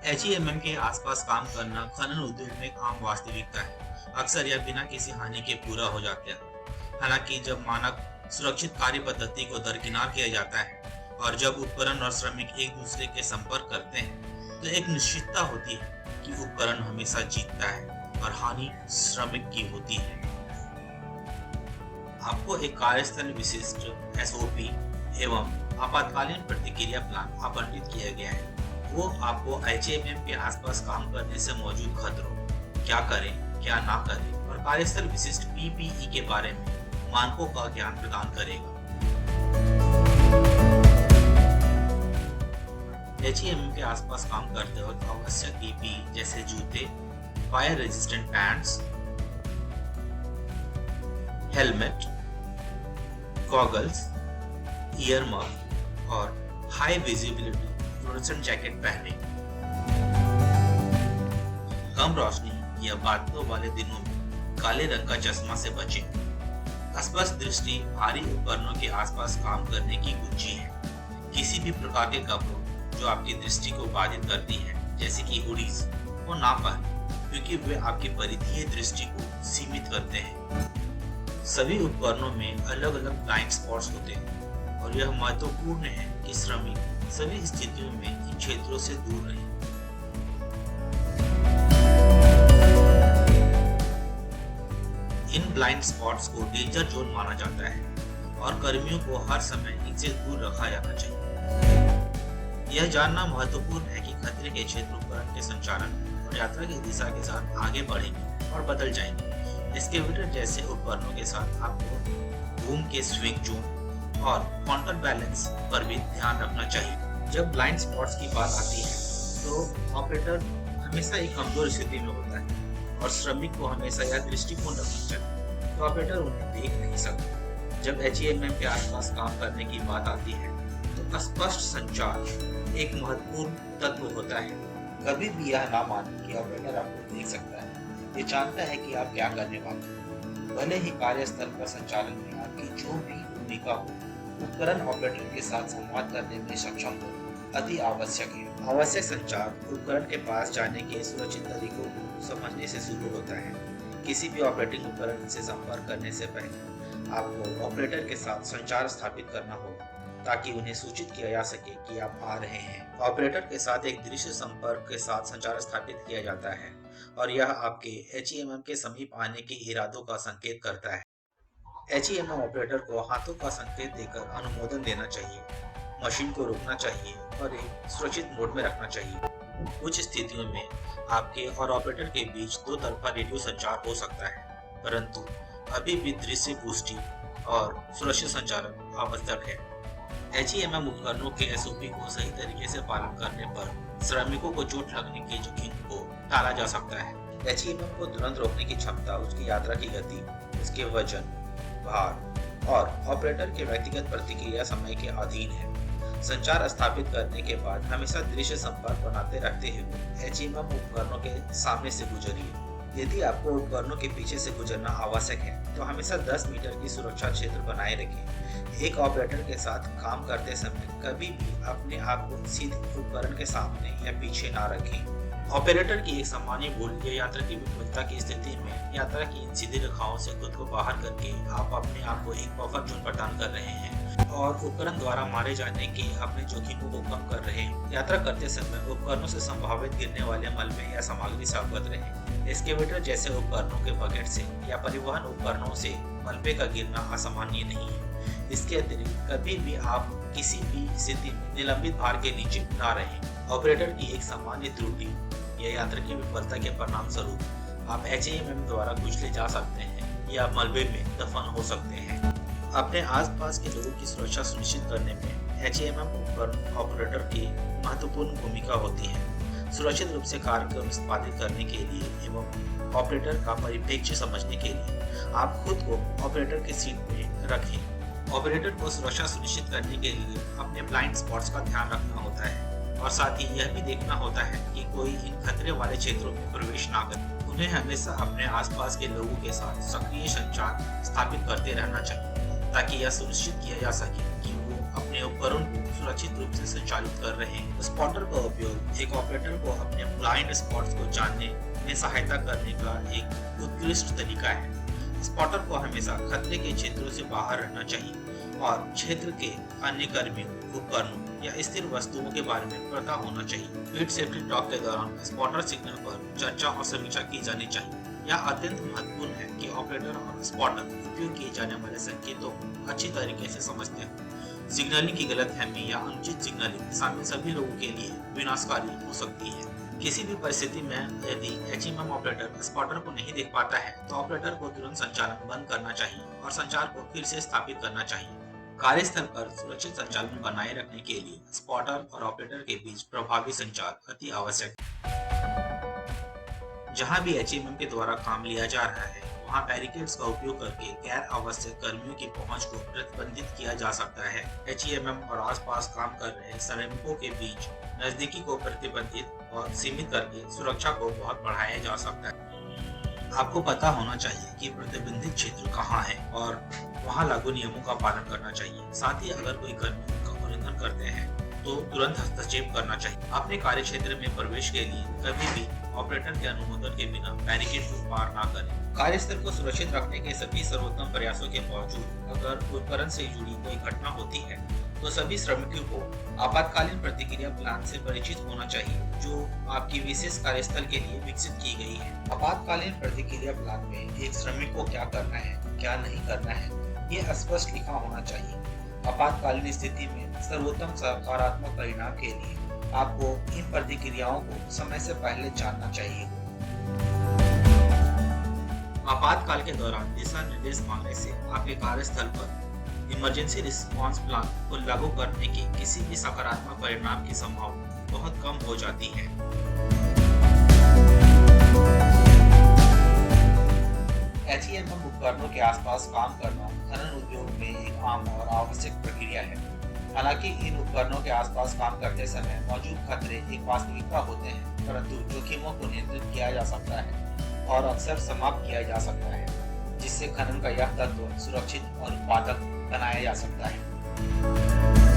एचईएमएम के आसपास काम करना खनन उद्योग में आम वास्तविकता है। अक्सर यह बिना किसी हानि के पूरा हो जाता है। हालांकि जब मानक सुरक्षित कार्य पद्धति को दरकिनार किया जाता है और जब उपकरण और श्रमिक एक दूसरे के संपर्क करते हैं, तो एक निश्चितता होती है कि उपकरण हमेशा जीतता है और हानि श्रमिक की होती है। आपको एक कार्यस्थल विशिष्ट एसओपी एवं आपातकालीन प्रतिक्रिया प्लान आवंटित किया गया है। वो आपको एचएमएम के आसपास काम करने से मौजूद खतरों, क्या करें क्या ना करें और कार्यस्थल विशिष्ट पीपीई के बारे में मानकों का ज्ञान प्रदान करेगा। एचईएमएम के आसपास काम करते वक्त आवश्यक पीपीई जैसे जूते, fire resistant pants, helmet, goggles, year muff और हाई विजिबिलिटी फ्लोरेसेंट जैकेट पहने। कम रोशनी या बादलों वाले दिनों में काले रंग का चश्मा से बचें। स्पष्ट दृष्टि भारी उपकरणों के आसपास काम करने की कुंजी है। किसी भी प्रकार के कपड़ों जो आपकी दृष्टि को बाधित करती हैं, जैसे कि हुडीज, को ना पहनें क्योंकि वे आपकी परिधीय दृष्टि को सीमित करते हैं। सभी उपकरणों में अलग अलग ब्लाइंड स्पॉट्स होते हैं और यह महत्वपूर्ण है कि श्रमिक सभी स्थितियों में इन क्षेत्रों से दूर रहें। इन ब्लाइंड स्पॉट्स को डेंजर जोन माना जाता है और कर्मियों को हर समय इनसे दूर रखा जाना चाहिए। यह जानना महत्वपूर्ण है कि खतरे के क्षेत्र उपकरण के संचालन और यात्रा की दिशा के साथ आगे बढ़ेंगे और बदल जाएंगे। एक्सकेवेटर जैसे उपकरणों के साथ आपको बूम के स्विंग जोन और काउंटर बैलेंस पर भी ध्यान रखना चाहिए। जब ब्लाइंड स्पॉट्स की बात आती है तो ऑपरेटर हमेशा एक कमजोर स्थिति में होता है और श्रमिक को हमेशा यह दृष्टिकोण रखना चाहिए कि ऑपरेटर उन्हें देख नहीं सकता। जब एचईएमएम के आसपास काम करने की बात आती है तो स्पष्ट संचार एक महत्वपूर्ण तत्व होता है। कभी भी यह ना माने कि ऑपरेटर आपको देख सकता है। ये जानता है कि आप क्या करने वाले हैं। भले ही कार्यस्थल पर संचालन में आपकी जो भी भूमिका हो, उपकरण ऑपरेटर के साथ संवाद करने में सक्षम हो अति आवश्यक है। आवश्यक संचार उपकरण के पास जाने के सुरक्षित तरीकों को समझने से शुरू होता है। किसी भी ऑपरेटिंग उपकरण से संपर्क करने से पहले आपको ऑपरेटर के साथ संचार स्थापित करना होगा ताकि उन्हें सूचित किया जा सके कि आप आ रहे हैं। ऑपरेटर के साथ एक दृश्य संपर्क के साथ संचार स्थापित किया जाता है और यह आपके एचईएमएम के समीप आने के इरादों का संकेत करता है। एचईएमएम ऑपरेटर को हाथों का संकेत देकर अनुमोदन देना चाहिए, मशीन को रोकना चाहिए और एक सुरक्षित मोड में रखना चाहिए। कुछ स्थितियों में आपके और ऑपरेटर के बीच दो तरफा रेडियो संचार हो सकता है, परंतु अभी भी दृश्य पुष्टि और सुरक्षित संचालन आवश्यक है। एचईएमएम उपकरणों के एसओपी को सही तरीके से पालन करने पर श्रमिकों को चोट लगने के जोखिम को टाला जा सकता है। एचईएमएम को तुरंत रोकने की क्षमता उसकी यात्रा की गति, उसके वजन, भार और ऑपरेटर के व्यक्तिगत प्रतिक्रिया समय के अधीन है। संचार स्थापित करने के बाद हमेशा दृश्य संपर्क बनाते रखते हुए एचईएमएम उपकरणों के सामने से गुजरिए। यदि आपको उपकरणों के पीछे से गुजरना आवश्यक है तो हमेशा 10 मीटर की सुरक्षा क्षेत्र बनाए रखें। एक ऑपरेटर के साथ काम करते समय कभी भी अपने आप को सीधे उपकरण के सामने या पीछे ना रखें। ऑपरेटर की एक सामान्य भूल या यात्रा की विफलता की स्थिति में यात्रा की इन सीधी रेखाओं से खुद को बाहर करके आप अपने आप को एक बफर जोन प्रदान कर रहे हैं और उपकरण द्वारा मारे जाने के अपने जोखिमों को कम कर रहे हैं। यात्रा करते समय उपकरणों से संभावित गिरने वाले मलबे या सामग्री से अवगत रहें। एक्सकेवेटर जैसे उपकरणों के बकेट से या परिवहन उपकरणों से मलबे का गिरना असामान्य नहीं है। इसके अतिरिक्त कभी भी आप किसी भी स्थिति में निलंबित भार के नीचे ना रहें। ऑपरेटर की एक सामान्य त्रुटि या यात्रा की विफलता के परिणाम स्वरूप आप एचईएमएम द्वारा कुचले जा सकते हैं या मलबे में दफन हो सकते हैं। अपने आसपास के लोगों की सुरक्षा सुनिश्चित करने में एचईएमएम उपकरण ऑपरेटर की महत्वपूर्ण भूमिका होती है। सुरक्षित रूप से कार्य को निष्पादित करने के लिए एवं ऑपरेटर का परिप्रेक्ष्य समझने के लिए आप खुद को ऑपरेटर की सीट में रखें। ऑपरेटर को सुरक्षा सुनिश्चित करने के लिए अपने ब्लाइंड स्पॉट्स का ध्यान रखना होता है और साथ ही यह भी देखना होता है कि कोई इन खतरे वाले क्षेत्रों में प्रवेश ना करे। उन्हें हमेशा अपने आसपास के लोगों के साथ सक्रिय संचार स्थापित करते रहना चाहिए ताकि यह सुनिश्चित किया जा सके कि वो अपने उपकरण को सुरक्षित रूप से संचालित कर रहे हैं। स्पॉटर का उपयोग एक ऑपरेटर को अपने ब्लाइंड स्पॉट्स को जानने में सहायता करने का एक उत्कृष्ट तरीका है। स्पॉटर को हमेशा खतरे के क्षेत्रों से बाहर रहना चाहिए और क्षेत्र के अन्य कर्मियों, उपकरणों या स्थिर वस्तुओं के बारे में पता होना चाहिए। फील्ड सेफ्टी टॉक के दौरान स्पॉटर सिग्नल पर चर्चा और समीक्षा की जानी चाहिए। यह अत्यंत महत्वपूर्ण है कि ऑपरेटर और स्पॉटर उपयोग किए जाने वाले संकेतों को अच्छी तरीके से समझते हैं। सिग्नलिंग की गलतफहमी या अनुचित सिग्नलिंग शामिल सभी लोगों के लिए विनाशकारी हो सकती है। किसी भी परिस्थिति में यदि एचएमएम ऑपरेटर स्पॉटर को नहीं देख पाता है तो ऑपरेटर को तुरंत संचालन बंद करना चाहिए और संचार को फिर से स्थापित करना चाहिए। कार्यस्थल पर सुरक्षित संचालन बनाए रखने के लिए स्पॉटर और ऑपरेटर के बीच प्रभावी संचार अति आवश्यक है। जहां भी एचएमएम के द्वारा काम लिया जा रहा है वहां बैरिकेड्स का उपयोग करके गैर आवश्यक कर्मियों की पहुंच को प्रतिबंधित किया जा सकता है। एचएमएम और आसपास काम कर रहे श्रमिकों के बीच नजदीकी को प्रतिबंधित और सीमित करके सुरक्षा को बहुत बढ़ाया जा सकता है। आपको पता होना चाहिए कि प्रतिबंधित क्षेत्र कहाँ है और वहाँ लागू नियमों का पालन करना चाहिए। साथ ही अगर कोई कर्मी उनका उल्लंघन करते हैं तो तुरंत हस्तक्षेप करना चाहिए। अपने कार्य क्षेत्र में प्रवेश के लिए कभी भी ऑपरेटर के अनुमोदन के बिना बैरिकेड को पार न करें। कार्यस्थल को सुरक्षित रखने के सभी सर्वोत्तम प्रयासों के बावजूद अगर उपकरण से जुड़ी कोई घटना होती है तो सभी श्रमिकों को आपातकालीन प्रतिक्रिया प्लान से परिचित होना चाहिए जो आपकी विशेष कार्यस्थल के लिए विकसित की गई है। आपातकालीन प्रतिक्रिया प्लान में एक श्रमिक को क्या करना है, क्या नहीं करना है, ये स्पष्ट लिखा होना चाहिए। आपातकालीन स्थिति में सर्वोत्तम सकारात्मक परिणाम के लिए आपको इन प्रतिक्रियाओं को समय से पहले जानना चाहिए। आपातकाल के दौरान दिशा निर्देश मांगने से आपके कार्यस्थल पर इमरजेंसी रिस्पांस प्लान को लागू करने के किसी भी सकारात्मक परिणाम की संभावना बहुत कम हो जाती है। एचईएमएम उपकरणों के आसपास काम करना खनन उद्योग में एक आम और आवश्यक प्रक्रिया है। हालांकि इन उपकरणों के आसपास काम करते समय मौजूद खतरे एक वास्तविकता होते हैं, परंतु जोखिमों को नियंत्रित किया जा सकता है और अक्सर समाप्त किया जा सकता है, जिससे खनन का यह तत्व सुरक्षित और उत्पादक बनाया जा सकता है।